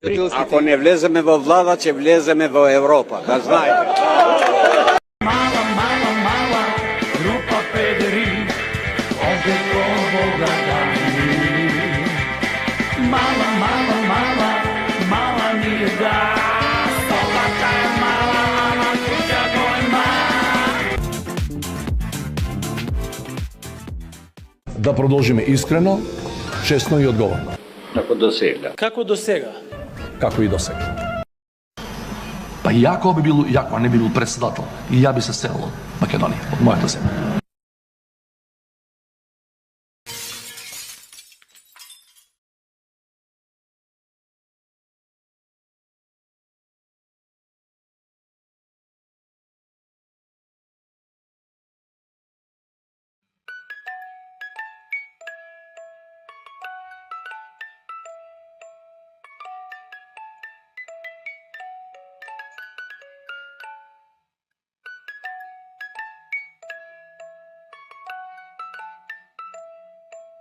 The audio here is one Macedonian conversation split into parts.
Ако не влеземе во влада, ќе влеземе во Европа, да знаете. Мала, мала, мала група педери, овде кон Бога дани. Мала, мала, мала, мала ни е да, столата е мала, ама куќа го е мала. Да продолжиме искрено, честно и одговорно. Како до сега. Како до сега? Како и до сега. Па и ако би бил, ако не би бил председател, и ја би се селил од Македонија, од мојата земја.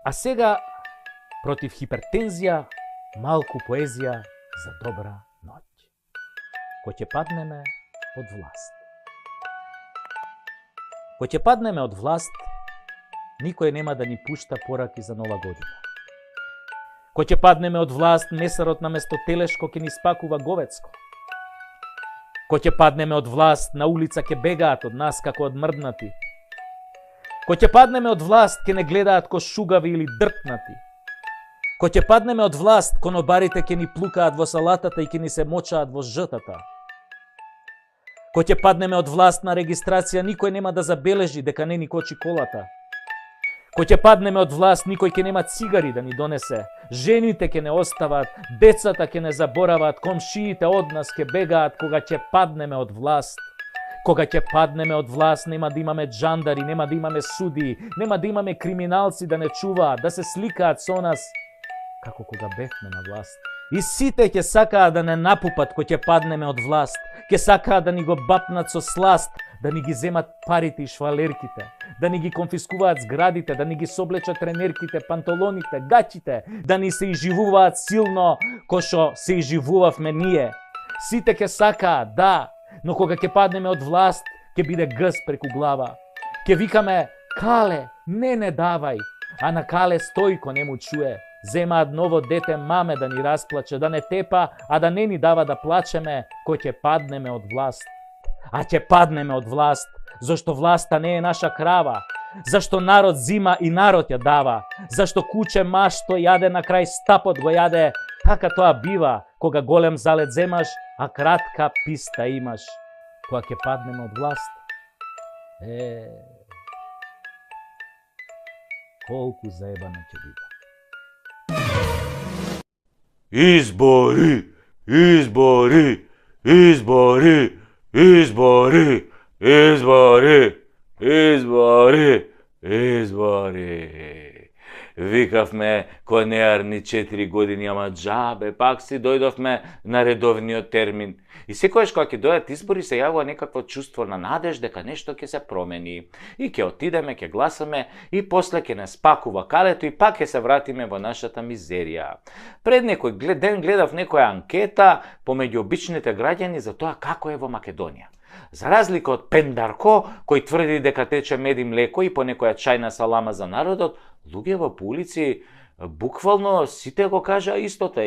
А сега, против хипертензија, малку поезија за добра ноќ. Кој ќе паднеме од власт. Кој ќе паднеме од власт, никој нема да ни пушта пораки за нова година. Кој ќе паднеме од власт, месарот наместо телешко ќе ни спакува говецко. Кој ќе паднеме од власт, на улица ќе бегаат од нас како од мрднати. Кој ќе паднеме од власт, ќе не гледаат ко шугави или дртнати. Кој ќе паднеме од власт, конобарите ќе ни плукаат во салатата и ќе ни се мочаат во жтата. Кој ќе паднеме од власт на регистрација, никој нема да забележи дека не ни кочи колата. Кој ќе паднеме од власт, никој ќе нема цигари да ни донесе. Жените ќе не остават, децата ќе не заборават, комшиите од нас ќе бегаат кога ќе паднеме од власт. Кога ќе паднеме од власт, нема да имаме джандари, нема да имаме суди, нема да имаме криминалци да не чуваат, да се сликаат со нас, како кога бевме на власт. И сите ќе сакаат да не напупат кој ќе паднеме од власт, ќе сакаат да ни го бапнат со сласт, да ни ги земат парите и швалерките, да ни ги конфискуваат зградите, да ни ги соблечат тренерките, панталоните, гачите, да ни се изживуваат силно, кој што се изживувавме ние. Сите ќе сакаат, да, но кога ќе паднеме од власт, ќе биде гъс преку глава. Ќе викаме, Кале, не давај, а на Кале Стојко не му чуе. Земаат ново дете маме да ни расплаче, да не тепа, а да не ни дава да плачеме, кој ќе паднеме од власт. А ќе паднеме од власт, зашто власта не е наша крава, зашто народ зима и народ ја дава, зашто куче машто јаде на крај стапот го јаде, така тоа бива, кога голем залет земаш, а кратка писта имаш. Кога ќе паднеме од власт, колку заебано ќе биде. Избори, избори, избори, избори, избори, избори, избори. Викавме конеарни 4 години, ама джабе, пак си дојдовме на редовниот термин. И секојаш кога ќе дојдат избори, се јавува некакво чувство на надеж дека нешто ќе се промени. И ќе отидеме, ќе гласаме, и после ќе не спакува калето и пак ќе се вратиме во нашата мизерија. Пред некој ден гледав некоја анкета помеѓу обичните граѓани за тоа како е во Македонија. За разлика од Пендарко, кој тврди дека тече мед и млеко и по некоја чајна салама за народот, луѓето по улици буквално сите го кажа истото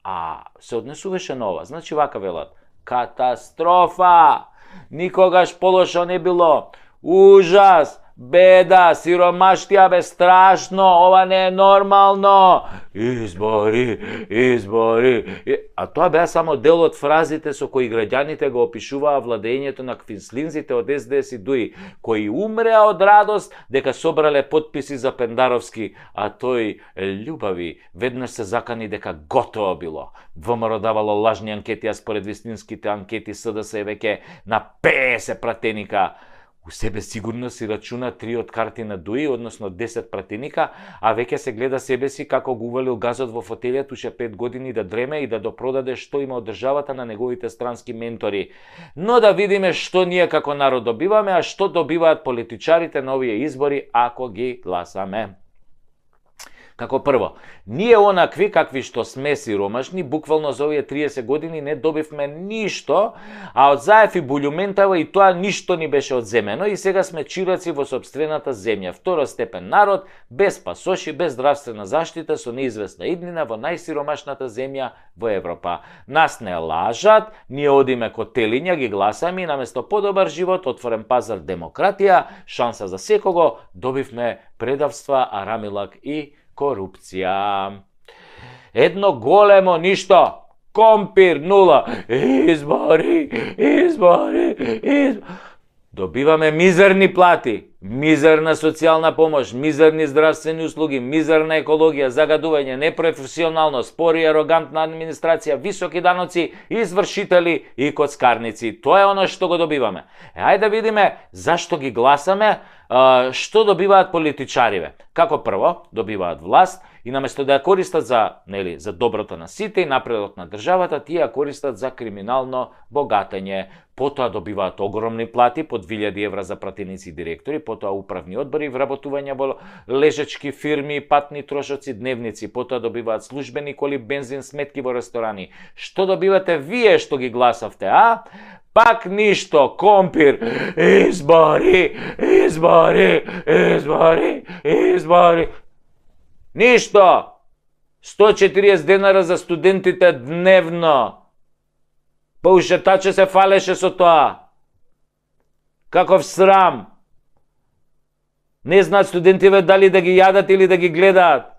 а се однесуваше на ова. Значи вака велат: катастрофа! Никогаш полошо не било. Ужас! Беда, сиромаштија, бе, страшно, ова не е нормално. Избори, избори. А тоа беа само дел од фразите со кои граѓаните го опишуваа владењето на квинслинзите од СДС и ДУИ, кои умреа од радост дека собрале подписи за Пендаровски, а тој, љубави, веднаш се закани дека готово било. ВМРО давало лажни анкети, а според вистинските анкети СДС е веќе на 50 пратеника. У себе сигурно си рачуна 3 од карти на ДУИ, односно 10 пратеника, а веќе се гледа себе си како го увалил газот во фотелијат уште 5 години да дреме и да допродаде што има од државата на неговите странски ментори. Но да видиме што ние како народ добиваме, а што добиваат политичарите на овие избори ако ги гласаме. Како прво, ние онакви какви што сме сиромашни, буквално за овие 30 години не добивме ништо, а од Заев и Булјументава и тоа ништо ни беше одземено и сега сме чираци во сопствената земја. Второстепен народ, без пасоши, без здравствена заштита, со неизвестна иднина во најсиромашната земја во Европа. Нас не лажат, ние одиме ко телиња, ги гласаме и наместо подобар живот, отворен пазар, демократија, шанса за секого, добивме предавства, арамилак и корупција. Едно големо ништо. Компир нула. Избори. Добиваме мизерни плати, мизерна социјална помош, мизерни здравствени услуги, мизерна екологија, загадување, непрофесионално, спори и арогантна администрација, високи даноци, извршители и коцкарници. Тоа е оно што го добиваме. Ајде да видиме зашто ги гласаме, што добиваат политичариве. Како прво, добиваат власт и наместо да ја користат за доброто на сите и напредот на државата, тие ја користат за криминално богатење. Потоа добиваат огромни плати, по 2000 евра за пратеници и директори, потоа управни одбори, вработување во лежачки фирми, патни трошоци, дневници, потоа добиваат службени коли, бензин, сметки во ресторани. Што добивате вие што ги гласавте, а? Пак ништо, компир, избори. Ништо. 140 денара за студентите дневно. Паушетаче се фалеше со тоа. Каков срам. Не знаат студентиве дали да ги јадат или да ги гледаат.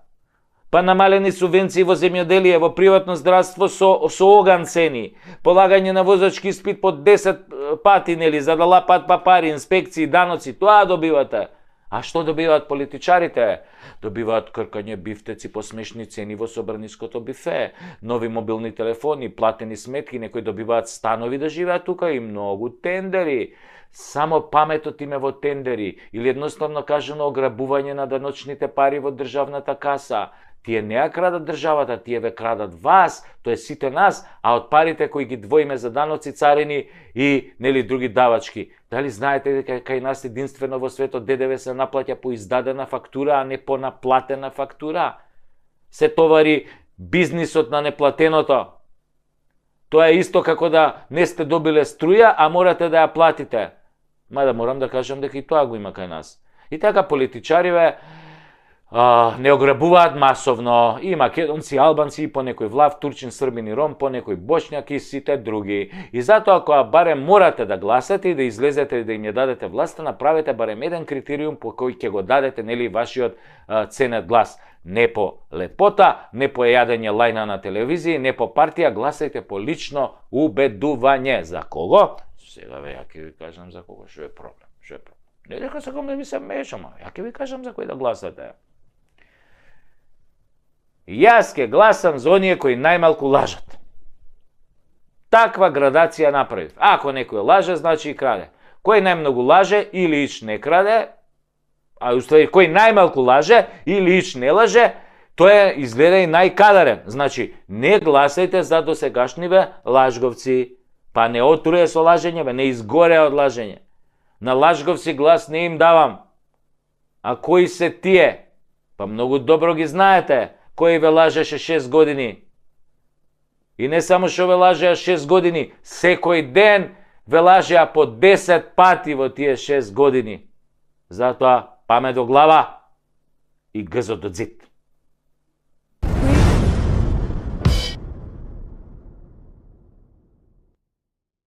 Па намалени субвенции во земјоделие, во приватно здравство со оган цени. Полагање на возачки испит по 10 пати, нели, за да лапат папари, инспекции, даноци. Тоа добивате. А што добиваат политичарите? Добиваат кркање бифтеци по смешни цени во собраниското бифе, нови мобилни телефони, платени сметки, некои добиваат станови да живеат тука и многу тендери. Само паметот им е во тендери или едноставно кажано ограбување на даночните пари во државната каса. Тие не ја крадат државата, тие ве крадат вас, тоа е сите нас, а од парите кои ги двоиме за даноци, царини и нели други давачки. Дали знаете дека кај нас единствено во светот ДДВ се наплаќа по издадена фактура, а не по наплатена фактура? Се товари бизнисот на неплатеното. Тоа е исто како да не сте добиле струја, а морате да ја платите. Мада морам да кажам дека и тоа го има кај нас. И така политичариве не ограбуваат масовно, и македонци, албанци, и по некој влав, турчин, србин и ром, по некој бошњак и сите други. И затоа ако барем морате да гласате и да излезете и да им ја дадете власта, направете барем еден критериум по кој ќе го дадете, нели, вашиот ценет глас. Не по лепота, не по јадење лајна на телевизија, не по партија, гласајте по лично убедување. За кого? Сега ја ќе ви кажам за кого, што е проблем. Не дека сакам да ви се мешам, ја ќе ви кажам за кој да гласате. Јас ќе гласам за оние кои најмалку лажат. Таква градација направив. Ако некој лаже, значи и краде. Кој најмногу лаже или ич не краде, а уствари кој најмалку лаже или ич не лаже, тој изгледа и најкадарен. Значи, не гласајте за досегашниве лажговци. Па не отруе со лажење, не изгоре од лажење. На лажговци глас не им давам. А кои се тие? Па многу добро ги знаете. Кој ве лажеше 6 години. И не само што ве лажеа 6 години, секој ден ве лажеа по 10 пати во тие 6 години. Затоа памет до глава и гзо до дзит.